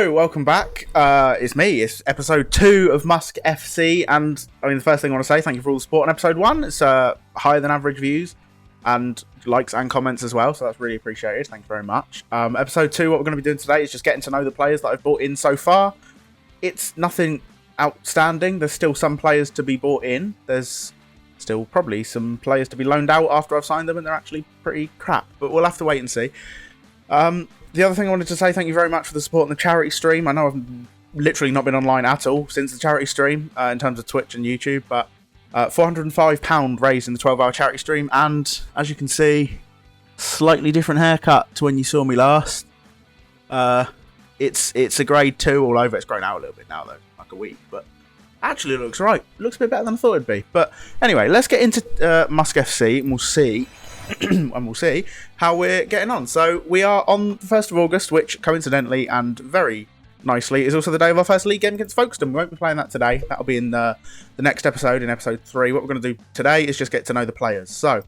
So, welcome back. It's me. It's episode 2 of Musk FC, and I mean, the first thing I want to say, thank you for all the support on episode 1. It's higher than average views, and likes and comments as well, so that's really appreciated. Thank you very much. Episode 2, what we're going to be doing today is just getting to know the players that I've bought in so far. It's nothing outstanding. There's still some players to be bought in. There's still probably some players to be loaned out after I've signed them, and they're actually pretty crap, but we'll have to wait and see. The other thing I wanted to say, thank you very much for the support on the charity stream. I know I've literally not been online at all since the charity stream in terms of Twitch and YouTube, but £405 raised in the 12-hour charity stream, and as you can see, slightly different haircut to when you saw me last. It's a grade 2 all over. It's grown out a little bit now though, like a week, but actually it looks right. It looks a bit better than I thought it'd be. But anyway, let's get into Musk FC and we'll see. And we'll see how we're getting on. So we are on the 1st of August, which coincidentally and very nicely is also the day of our first league game against Folkestone. We won't be playing that today. That'll be in the next episode, in episode 3. What we're going to do today is just get to know the players. So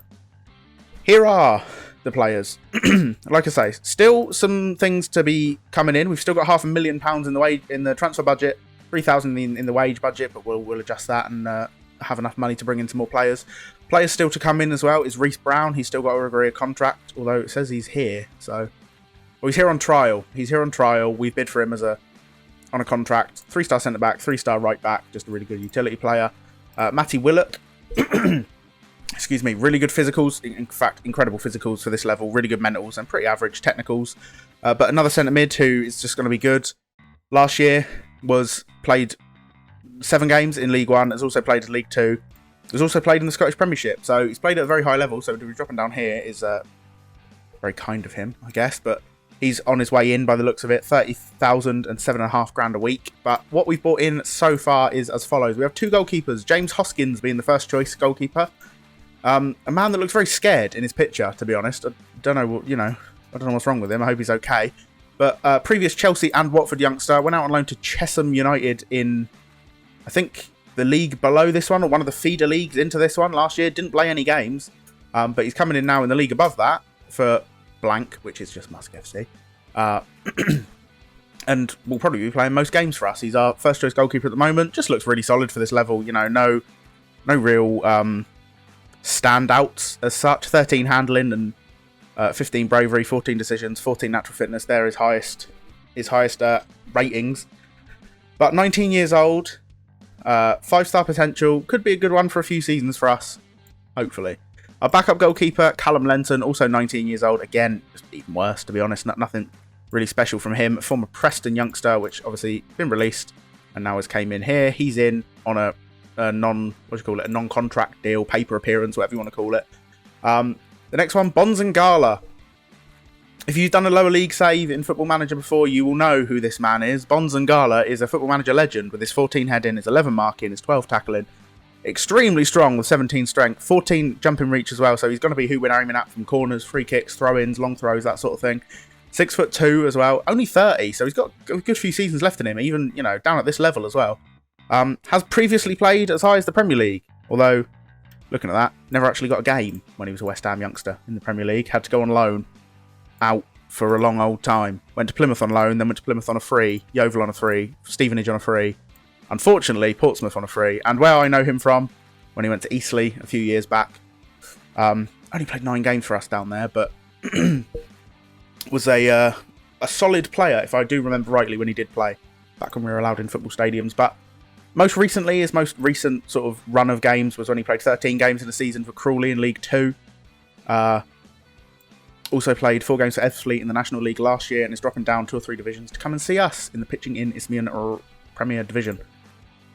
here are the players. Like I say, still some things to be coming in. We've still got £500,000 in the transfer budget, 3,000 in the wage budget, but we'll adjust that and have enough money to bring in some more players. Players still to come in as well is Rhys Brown. He's still got a career contract, although it says he's here. So, well, he's here on trial. He's here on trial. We've bid for him on a contract. 3-star centre back, 3-star right back. Just a really good utility player. Matty Willock. Excuse me. Really good physicals. In fact, incredible physicals for this level. Really good mentals and pretty average technicals. But another centre mid who is just going to be good. Last year played 7 games in League 1. Has also played in League 2. He's also played in the Scottish Premiership, so he's played at a very high level, so to be dropping down here is very kind of him, I guess, but he's on his way in by the looks of it, 30,000 and £7,500 a week. But what we've bought in so far is as follows. We have 2 goalkeepers, James Hoskins being the first choice goalkeeper. A man that looks very scared in his picture, to be honest. I don't know what's wrong with him. I hope he's okay. But previous Chelsea and Watford youngster, went out on loan to Chesham United in, I think, the league below this one, or one of the feeder leagues into this one last year. Didn't play any games, but he's coming in now in the league above that for blank, which is just Musk FC. And will probably be playing most games for us. He's our first choice goalkeeper at the moment. Just looks really solid for this level. You know, no real standouts as such. 13 handling and 15 bravery, 14 decisions, 14 natural fitness. They're his highest ratings. But 19 years old. 5-star potential, could be a good one for a few seasons for us, hopefully. Our backup goalkeeper, Callum Lenton, also 19 years old, again, just even worse, to be honest, nothing really special from him. Former Preston youngster, which obviously been released, and now has came in here. He's in on a non-contract deal, paper appearance, whatever you want to call it. The next one, Bonzangala. If you've done a lower league save in Football Manager before, you will know who this man is. Bonzangala is a Football Manager legend with his 14 heading, his 11 marking, his 12 tackling. Extremely strong with 17 strength, 14 jumping reach as well, so he's going to be who we're aiming at from corners, free kicks, throw-ins, long throws, that sort of thing. 6'2" as well, only 30, so he's got a good few seasons left in him, even, down at this level as well. Has previously played as high as the Premier League, although, looking at that, never actually got a game when he was a West Ham youngster in the Premier League. Had to go on loan out for a long old time. Went to Plymouth on loan, then went to Plymouth on a free, Yeovil on a free, Stevenage on a free, unfortunately Portsmouth on a free, and where I know him from, when he went to Eastleigh a few years back, only played 9 games for us down there, but was a solid player, if I do remember rightly, when he did play, back when we were allowed in football stadiums. But most recently, his most recent sort of run of games was when he played 13 games in a season for Crawley in League 2. Also played 4 games for Ebbsfleet in the National League last year and is dropping down 2 or 3 divisions to come and see us in the Pitching in Isthmian or Premier Division.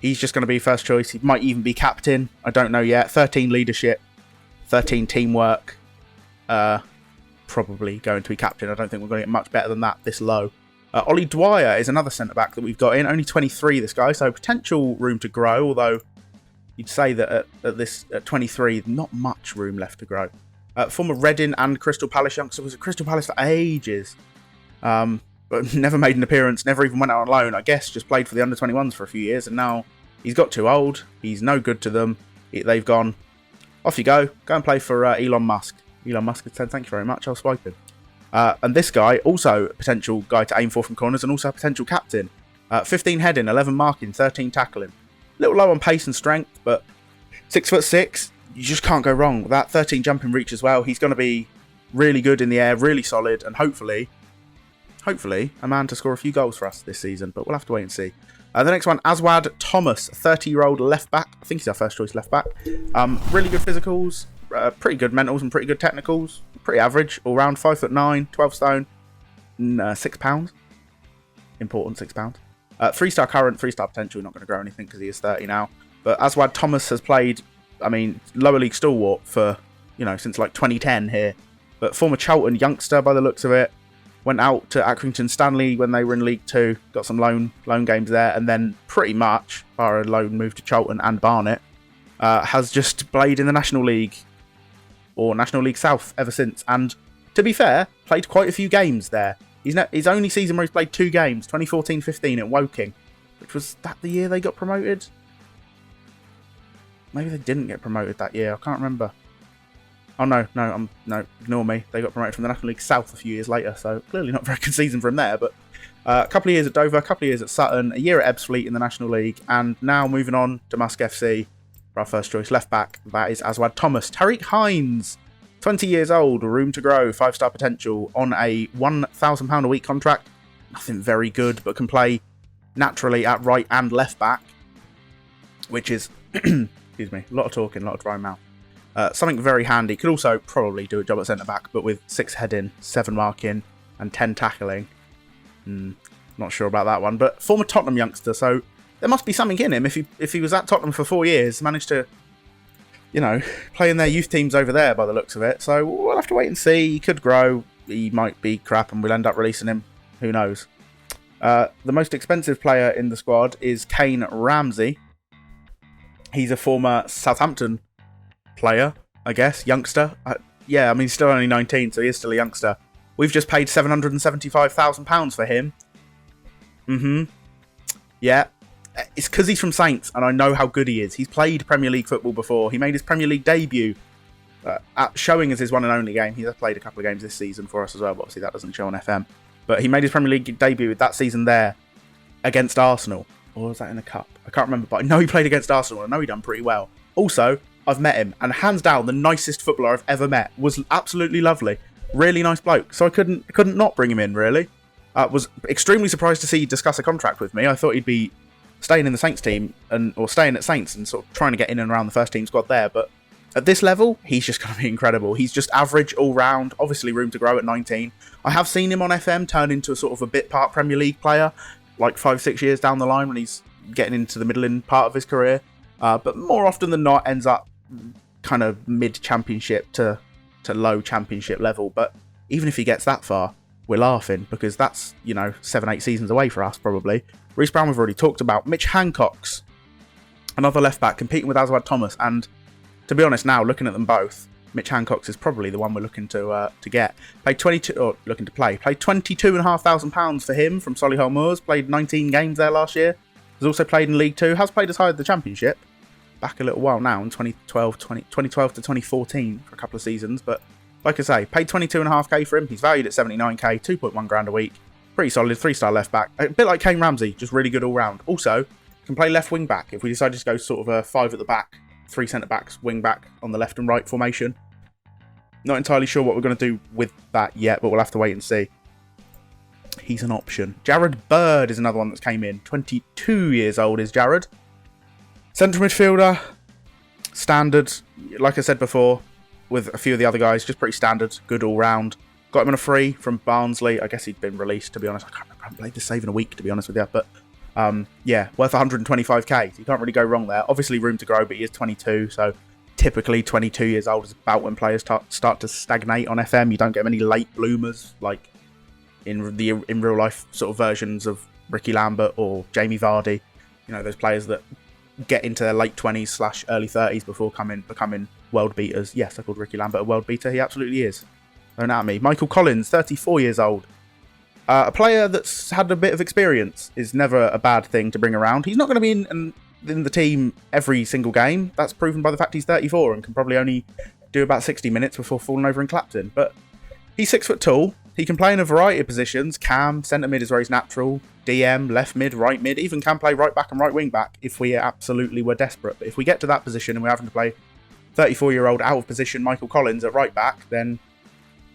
He's just going to be first choice. He might even be captain. I don't know yet. 13 leadership, 13 teamwork. Probably going to be captain. I don't think we're going to get much better than that this low. Ollie Dwyer is another centre-back that we've got in. Only 23, this guy, so potential room to grow, although you'd say that at 23, not much room left to grow. Former Reading and Crystal Palace youngster, was at Crystal Palace for ages, but never made an appearance, never even went out on loan. I guess just played for the under-21s for a few years, and now he's got too old. He's no good to them. They've gone, off you go and play for Elon Musk. Elon Musk had said, thank you very much, I'll swipe him. And this guy, also a potential guy to aim for from corners and also a potential captain. 15 heading, 11 marking, 13 tackling. A little low on pace and strength, but 6'6", you just can't go wrong. That 13 jumping reach as well. He's going to be really good in the air, really solid, and hopefully, a man to score a few goals for us this season, but we'll have to wait and see. The next one, Aswad Thomas, 30-year-old left-back. I think he's our first-choice left-back. Really good physicals, pretty good mentals and pretty good technicals. Pretty average, all-round, 5'9", 12 stone, 6 pounds. Important, 6 pounds. 3-star current, 3-star potential. Not going to grow anything because he is 30 now. But Aswad Thomas has played, lower league stalwart for, since like 2010 here. But former Charlton youngster by the looks of it. Went out to Accrington Stanley when they were in League 2. Got some loan games there. And then pretty much, bar a loan move to Charlton and Barnet, has just played in the National League or National League South ever since. And to be fair, played quite a few games there. His only season where he's played 2 games, 2014-15 at Woking, which was that the year they got promoted? Maybe they didn't get promoted that year. I can't remember. Oh, no, ignore me. They got promoted from the National League South a few years later, so clearly not a very good season for him there. But a couple of years at Dover, a couple of years at Sutton, a year at Ebbsfleet in the National League, and now moving on to Musk FC for our first choice left back. That is Aswad Thomas. Tariq Hines, 20 years old, room to grow, 5-star potential, on a £1,000 a week contract. Nothing very good, but can play naturally at right and left back, which is, excuse me, a lot of talking, a lot of dry mouth. Something very handy. Could also probably do a job at centre back, but with 6 heading, 7 marking, and 10 tackling. Not sure about that one, but former Tottenham youngster, so there must be something in him. If he was at Tottenham for 4 years, managed to, play in their youth teams over there by the looks of it. So we'll have to wait and see. He could grow. He might be crap, and we'll end up releasing him. Who knows? The most expensive player in the squad is Kane Ramsey. He's a former Southampton player, I guess, youngster. He's still only 19, so he is still a youngster. We've just paid £775,000 for him. Yeah. It's because he's from Saints, and I know how good he is. He's played Premier League football before. He made his Premier League debut at Showing as his one and only game. He has played a couple of games this season for us as well, but obviously that doesn't show on FM. But he made his Premier League debut that season there against Arsenal. Or was that in the Cup? I can't remember, but I know he played against Arsenal, and I know he done pretty well. Also, I've met him, and hands down, the nicest footballer I've ever met. Was absolutely lovely. Really nice bloke. So I couldn't not bring him in, really. Was extremely surprised to see he discuss a contract with me. I thought he'd be staying in the Saints team, or staying at Saints and sort of trying to get in and around the first team squad there. But at this level, he's just going to be incredible. He's just average all round. Obviously, room to grow at 19. I have seen him on FM turn into a sort of a bit part Premier League player, like 5-6 years down the line when he's getting into the middling part of his career. But more often than not, ends up kind of mid-championship to low championship level. But even if he gets that far, we're laughing, because that's, 7-8 seasons away for us, probably. Rhys Brown we've already talked about. Mitch Hancock's another left-back competing with Aswad Thomas. And to be honest now, looking at them both, Mitch Hancock's is probably the one we're looking to get. Played £22,500 for him from Solihull Moors. Played 19 games there last year. Has also played in League 2. Has played as high as the Championship. Back a little while now, in 2012 to 2014 for a couple of seasons. But like I say, paid 22.5k for him. He's valued at 79k, 2.1 grand a week. Pretty solid, 3-star left back. A bit like Kane Ramsey, just really good all round. Also, can play left wing back if we decide to go sort of a 5 at the back, 3 centre backs, wing back on the left and right formation. Not entirely sure what we're going to do with that yet, but we'll have to wait and see. He's an option. Jared Bird is another one that's came in. 22 years old is Jared. Central midfielder, standard, like I said before, with a few of the other guys, just pretty standard, good all round. Got him on a free from Barnsley. I guess he'd been released, to be honest. I can't remember. I haven't played this save in a week, to be honest with you. But yeah, worth 125k. So you can't really go wrong there. Obviously, room to grow, but he is 22. So typically, 22 years old is about when players start to stagnate on FM. You don't get many late bloomers like in real life sort of versions of Ricky Lambert or Jamie Vardy. Those players that get into their late 20s / early 30s before becoming world beaters. Yes, I called Ricky Lambert a world beater. He absolutely is. Don't at me. Michael Collins, 34 years old. A player that's had a bit of experience is never a bad thing to bring around. He's not going to be in the team every single game. That's proven by the fact he's 34 and can probably only do about 60 minutes before falling over in Clapton. But he's 6 foot tall. he can play in a variety of positions. Cam, centre mid is where he's natural. DM, left mid, right mid, even can play right back and right wing back if we absolutely were desperate. But if we get to that position and we're having to play 34-year-old out of position Michael Collins at right back, then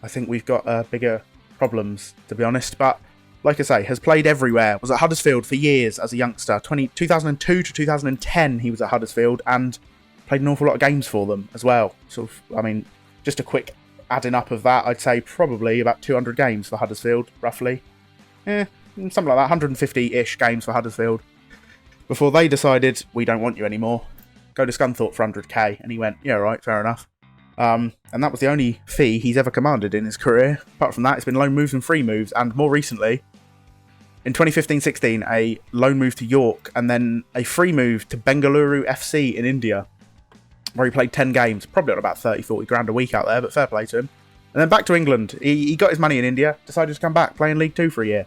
I think we've got bigger problems, to be honest. But like I say, has played everywhere. Was at Huddersfield for years as a youngster. 2002 to 2010 he was at Huddersfield and played an awful lot of games for them as well. Sort of, I mean, just a quick adding up of that, I'd say probably about 200 games for Huddersfield, roughly. Something like that, 150-ish games for Huddersfield. Before they decided, we don't want you anymore. Go to Scunthorpe for 100k. And he went, yeah, right, fair enough. And that was the only fee he's ever commanded in his career. Apart from that, it's been loan moves and free moves. And more recently, in 2015-16, a loan move to York and then a free move to Bengaluru FC in India, where he played 10 games, probably on about 30-40 grand a week out there, but fair play to him. And then back to England. He got his money in India, decided to come back, play in League 2 for a year.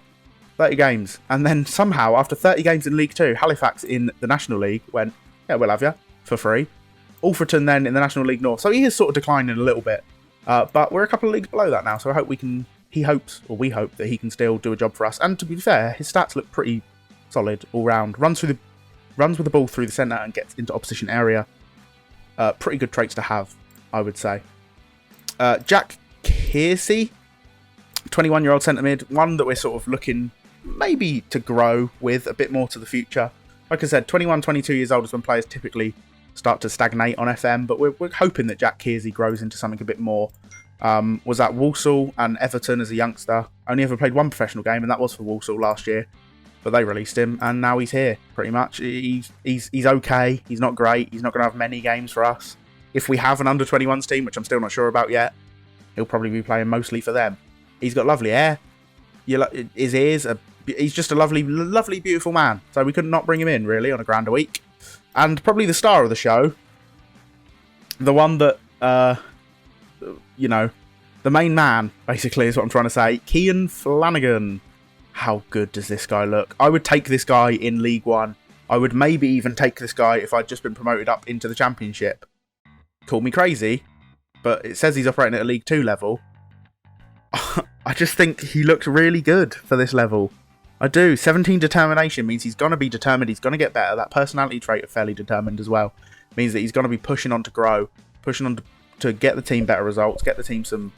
30 games. And then somehow, after 30 games in League 2, Halifax in the National League went, yeah, we'll have you, for free. Alfreton then in the National League North. So he is sort of declining a little bit. But we're a couple of leagues below that now, so I hope we hope that he can still do a job for us. And to be fair, his stats look pretty solid all round. Runs with the ball through the centre and gets into opposition area. Pretty good traits to have, I would say. Jack Kearsey, 21-year-old centre mid, one that we're sort of looking maybe to grow with a bit more to the future. Like I said, 21, 22 years old is when players typically start to stagnate on FM, but we're hoping that Jack Kearsey grows into something a bit more. Was at Walsall and Everton as a youngster. Only ever played one professional game, and that was for Walsall last year. But they released him, and now he's here, pretty much. He's okay. He's not great. He's not going to have many games for us. If we have an under-21s team, which I'm still not sure about yet, he'll probably be playing mostly for them. He's got lovely hair. His ears are... He's just a lovely, lovely, beautiful man. So we could not bring him in, really, on a grand a week. And probably the star of the show, the one that, the main man, basically, is what I'm trying to say. Keon Flanagan. How good does this guy look? I would take this guy in League 1. I would maybe even take this guy if I'd just been promoted up into the Championship. Call me crazy, but it says he's operating at a League 2 level. I just think he looks really good for this level. I do. 17 determination means he's going to be determined. He's going to get better. That personality trait of fairly determined as well means that he's going to be pushing on to grow, pushing on to get the team better results, get the team some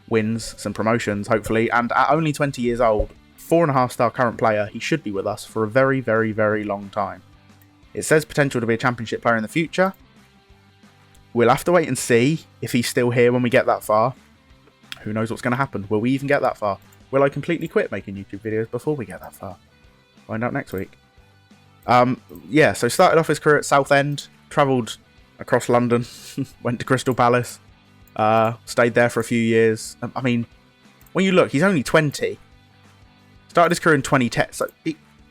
wins, some promotions, hopefully. And at only 20 years old, 4.5-star current player, he should be with us for a very, very, very long time. It says potential to be a Championship player in the future. We'll have to wait and see if he's still here when we get that far. Who knows what's going to happen? Will we even get that far? Will I completely quit making YouTube videos before we get that far? Find out next week. So started off his career at Southend, travelled across London, went to Crystal Palace, stayed there for a few years. I mean, when you look, he's only 20. Started his career in 2010. So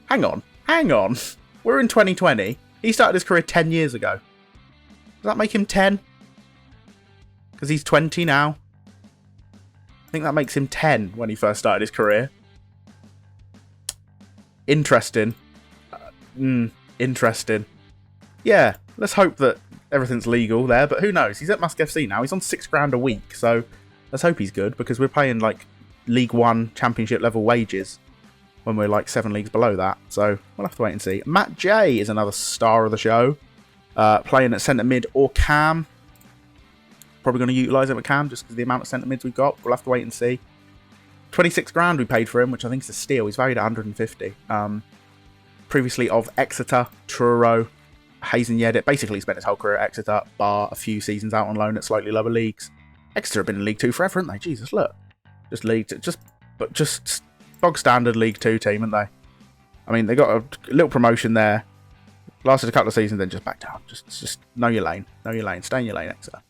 hang on. We're in 2020. He started his career 10 years ago. Does that make him 10? Because he's 20 now. I think that makes him 10 when he first started his career. Interesting. Interesting. Yeah, let's hope that everything's legal there, but who knows? He's at Musk FC now. He's on £6,000 a week, so let's hope he's good, because we're paying like League 1 Championship level wages when we're like 7 leagues below that, so we'll have to wait and see. Matt J is another star of the show, playing at centre mid or cam. Probably going to utilise him at cam just because of the amount of centre mids we've got. We'll have to wait and see. 26 grand we paid for him, which I think is a steal. He's valued at 150. Previously of Exeter, Truro, Hayes and Yedit. Basically spent his whole career at Exeter, bar a few seasons out on loan at slightly lower leagues. Exeter have been in League 2 forever, haven't they? Jesus, look. Just bog standard League 2 team, haven't they? I mean, they got a little promotion there. Lasted a couple of seasons, then just back down. Just know your lane. Know your lane. Stay in your lane, Exeter.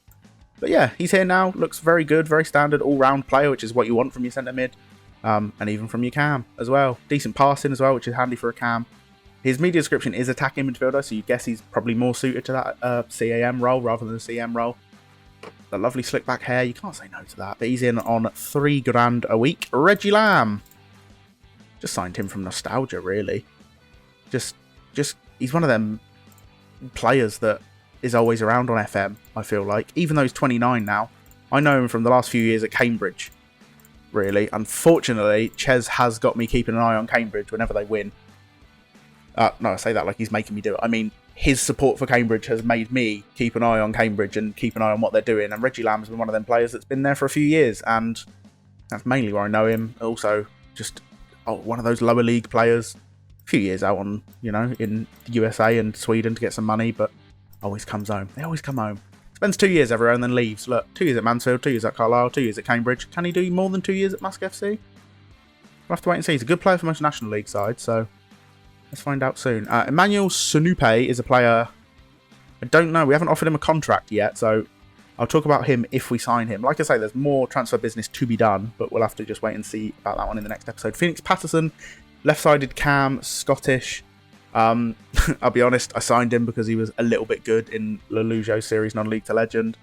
But yeah, he's here now. Looks very good, very standard all-round player, which is what you want from your centre mid. And even from your cam as well. Decent passing as well, which is handy for a cam. His media description is attacking midfielder, so you guess he's probably more suited to that CAM role rather than the CM role. The lovely slick back hair, you can't say no to that. But he's in on £3,000 a week. Reggie Lamb. Just signed him from nostalgia, really. Just he's one of them players that is always around on FM, I feel like. Even though he's 29 now. I know him from the last few years at Cambridge. really. Unfortunately, Ches has got me keeping an eye on Cambridge whenever they win. No, I say that like he's making me do it. I mean, his support for Cambridge has made me keep an eye on Cambridge and keep an eye on what they're doing. And Reggie Lamb has been one of them players that's been there for a few years, and that's mainly where I know him. Also, just one of those lower league players. A few years out on, in the USA and Sweden to get some money, but always comes home. They always come home. Spends 2 years everywhere and then leaves. Look, 2 years at Mansfield, 2 years at Carlisle, 2 years at Cambridge. Can he do more than 2 years at Musk FC? We'll have to wait and see. He's a good player for most National League sides, so let's find out soon. Emmanuel Sunupe is a player I don't know. We haven't offered him a contract yet, so I'll talk about him if we sign him. Like I say, there's more transfer business to be done, but we'll have to just wait and see about that one in the next episode. Phoenix Patterson, left-sided cam, Scottish. I'll be honest, I signed him because he was a little bit good in La Lujo Series Non-League to Legend.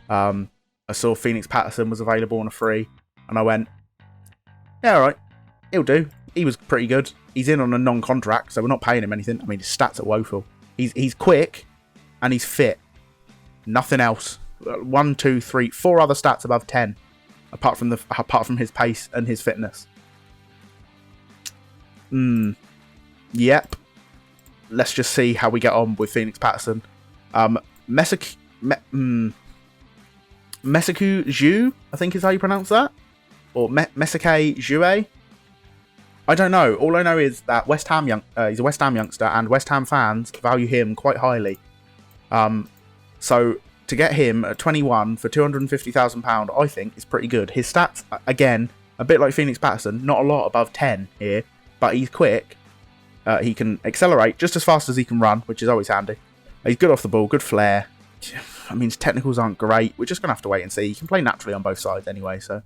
I saw Phoenix Patterson was available on a free, and I went, yeah, all right, he'll do. He was pretty good. He's in on a non-contract, so we're not paying him anything. I mean, his stats are woeful. He's quick, and he's fit. Nothing else. 1, 2, 3, 4 other stats above 10, apart from his pace and his fitness. Yep. Let's just see how we get on with Phoenix Patterson. Meseku Zhu, I think is how you pronounce that, or Meseke Zhue. I don't know. All I know is that he's a West Ham youngster, and West Ham fans value him quite highly. So to get him at 21 for £250,000, I think is pretty good. His stats, again, a bit like Phoenix Patterson, not a lot above 10 here, but he's quick. He can accelerate just as fast as he can run, which is always handy. He's good off the ball, good flair. I mean, his technicals aren't great. We're just going to have to wait and see. He can play naturally on both sides anyway, so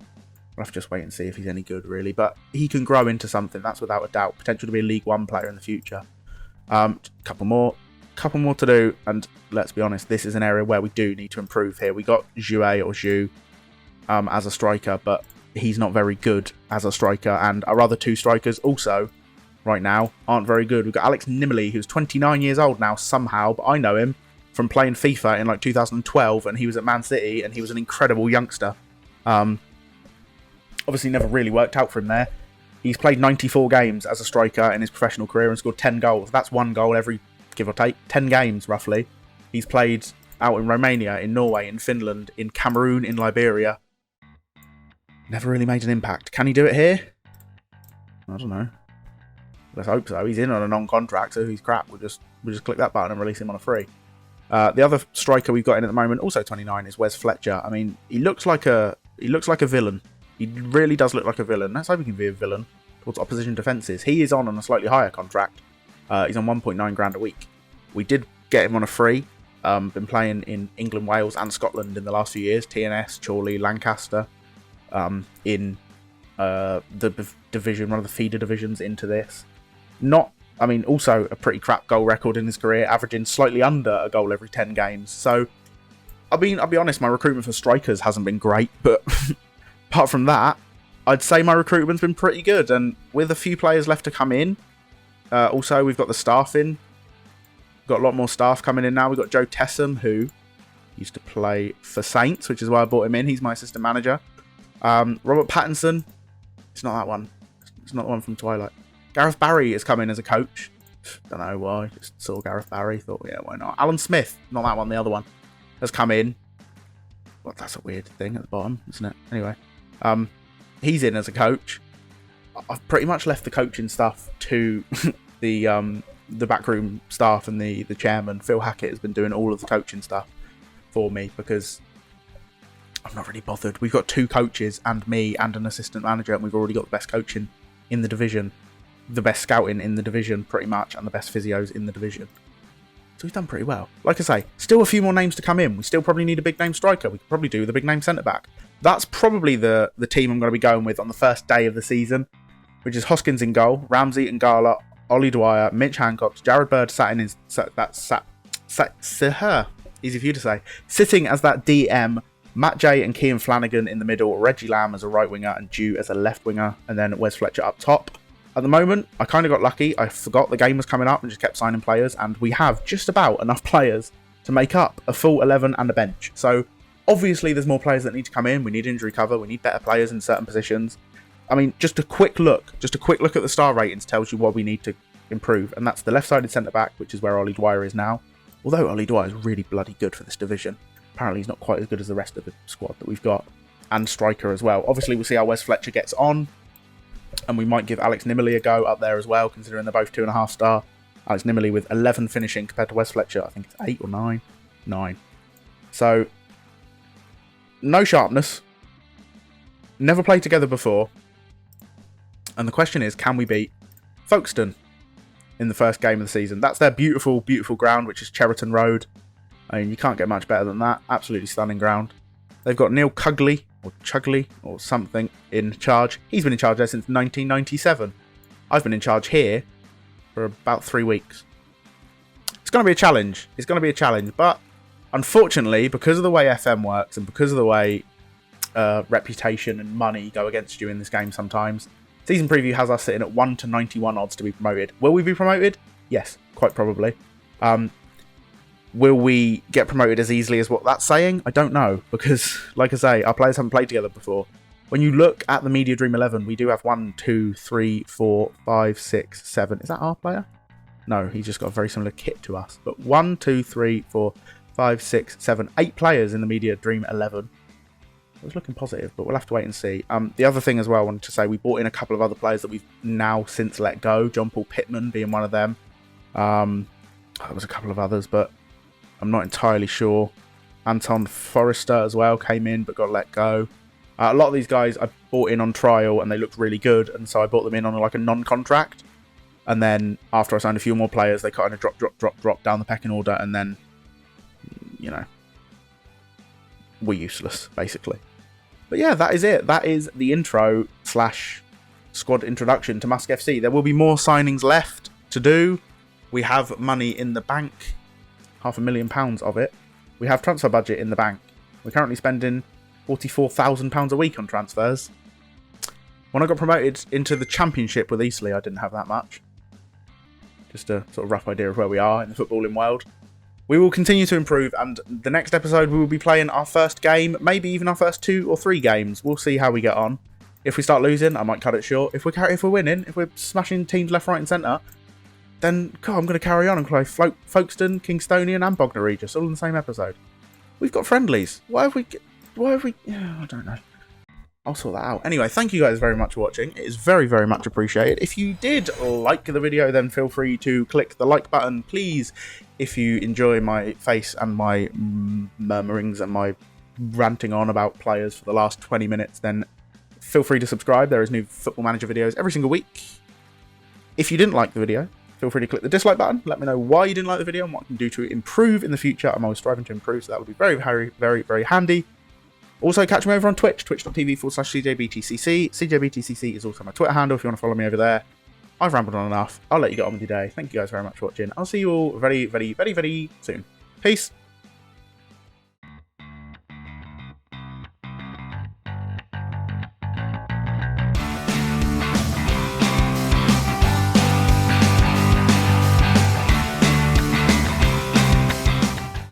we'll have to just wait and see if he's any good, really. But he can grow into something, that's without a doubt. Potential to be a League One player in the future. Couple more to do, and let's be honest, this is an area where we do need to improve here. We got Zhu as a striker, but he's not very good as a striker, and our other 2 strikers also, right now, aren't very good. We've got Alex Nimley, who's 29 years old now somehow, but I know him from playing FIFA in like 2012, and he was at Man City, and he was an incredible youngster. Obviously never really worked out for him there. He's played 94 games as a striker in his professional career and scored 10 goals. That's 1 goal every, give or take, 10 games roughly. He's played out in Romania, in Norway, in Finland, in Cameroon, in Liberia. Never really made an impact. Can he do it here? I don't know. Let's hope so. He's in on a non-contract, so if he's crap, we'll just click that button and release him on a free. The other striker we've got in at the moment, also 29, is Wes Fletcher. I mean, he looks like a villain. He really does look like a villain. Let's hope he can be a villain towards opposition defences. He is on a slightly higher contract. He's on 1.9 grand a week. We did get him on a free. Been playing in England, Wales, and Scotland in the last few years. TNS, Chorley, Lancaster, in the division, one of the feeder divisions into this. Also a pretty crap goal record in his career, averaging slightly under a goal every 10 games. So, I'll be honest, my recruitment for strikers hasn't been great, but apart from that, I'd say my recruitment's been pretty good, and with a few players left to come in, also we've got the staff in. We've got a lot more staff coming in now. We've got Joe Tessam, who used to play for Saints, which is why I brought him in. He's my assistant manager. Robert Pattinson, it's not that one. It's not the one from Twilight. Gareth Barry is coming as a coach. Don't know why. Just saw Gareth Barry. Thought, yeah, why not? Alan Smith, not that one, the other one, has come in. Well, that's a weird thing at the bottom, isn't it? Anyway, he's in as a coach. I've pretty much left the coaching stuff to the backroom staff and the chairman. Phil Hackett has been doing all of the coaching stuff for me because I'm not really bothered. We've got 2 coaches and me and an assistant manager, and we've already got the best coaching in the division, the best scouting in the division pretty much, and the best physios in the division. So we've done pretty well. Like I say, still a few more names to come in. We still probably need a big name striker. We could probably do the big name centre back. That's probably the team I'm going to be going with on the first day of the season, which is Hoskins in goal, Ramsey and Gala, Ollie Dwyer, Mitch Hancock, Jared Bird easy for you to say, sitting as that DM, Matt J and Keon Flanagan in the middle, Reggie Lamb as a right winger and Dew as a left winger, and then Wes Fletcher up top. At the moment, I kind of got lucky. I forgot the game was coming up and just kept signing players, and we have just about enough players to make up a full 11 and a bench. So obviously there's more players that need to come in. We need injury cover. We need better players in certain positions. I mean, just a quick look at the star ratings tells you what we need to improve, and that's the left-sided centre-back, which is where Ollie Dwyer is now. Although Ollie Dwyer is really bloody good for this division. Apparently he's not quite as good as the rest of the squad that we've got, and striker as well. Obviously, we'll see how Wes Fletcher gets on, and we might give Alex Nimmerly a go up there as well, considering they're both 2.5 star. Alex Nimmerly with 11 finishing compared to Wes Fletcher. I think it's 8 or 9. 9. So, no sharpness. Never played together before. And the question is, can we beat Folkestone in the first game of the season? That's their beautiful, beautiful ground, which is Cheriton Road. I mean, you can't get much better than that. Absolutely stunning ground. They've got Neil Cugley, or Chugley, or something, in charge. He's been in charge there since 1997. I've been in charge here for about 3 weeks. It's going to be a challenge. It's going to be a challenge. But, unfortunately, because of the way FM works, and because of the way reputation and money go against you in this game sometimes, season preview has us sitting at 1 to 91 odds to be promoted. Will we be promoted? Yes, quite probably. Will we get promoted as easily as what that's saying? I don't know, because, like I say, our players haven't played together before. When you look at the Media Dream 11, we do have 1, 2, 3, 4, 5, 6, 7. Is that our player? No, he's just got a very similar kit to us. But 1, 2, 3, 4, 5, 6, 7, 8 players in the Media Dream 11. It was looking positive, but we'll have to wait and see. The other thing as well, I wanted to say, we brought in a couple of other players that we've now since let go. John Paul Pittman being one of them. There was a couple of others, but I'm not entirely sure. Anton Forrester as well came in, but got let go. A lot of these guys I bought in on trial, and they looked really good, and so I bought them in on like a non-contract. And then after I signed a few more players, they kind of drop down the pecking order, and then, you know, we're useless, basically. But yeah, that is it. That is the intro / squad introduction to Musk FC. There will be more signings left to do. We have money in the bank, £500,000 of it. We have transfer budget in the bank. We're currently spending £44,000 a week on transfers. When I got promoted into the Championship with Eastleigh, I didn't have that much. Just a sort of rough idea of where we are in the footballing world. We will continue to improve, and the next episode we will be playing our first game, maybe even our first 2 or 3 games. We'll see how we get on. If we start losing, I might cut it short. If we're winning, if we're smashing teams left, right and centre, then God, I'm going to carry on and play Folkestone, Kingstonian and Bognor Regis all in the same episode. We've got friendlies. Why have we... I don't know. I'll sort that out. Anyway, thank you guys very much for watching. It is very, very much appreciated. If you did like the video, then feel free to click the like button, please. If you enjoy my face and my murmurings and my ranting on about players for the last 20 minutes, then feel free to subscribe. There is new Football Manager videos every single week. If you didn't like the video, feel free to click the dislike button. Let me know why you didn't like the video and what I can do to improve in the future. I'm always striving to improve, so that would be very, very, very, very handy. Also, catch me over on Twitch, twitch.tv/CJBTCC. CJBTCC is also my Twitter handle if you want to follow me over there. I've rambled on enough. I'll let you get on with your day. Thank you guys very much for watching. I'll see you all very, very, very, very soon. Peace.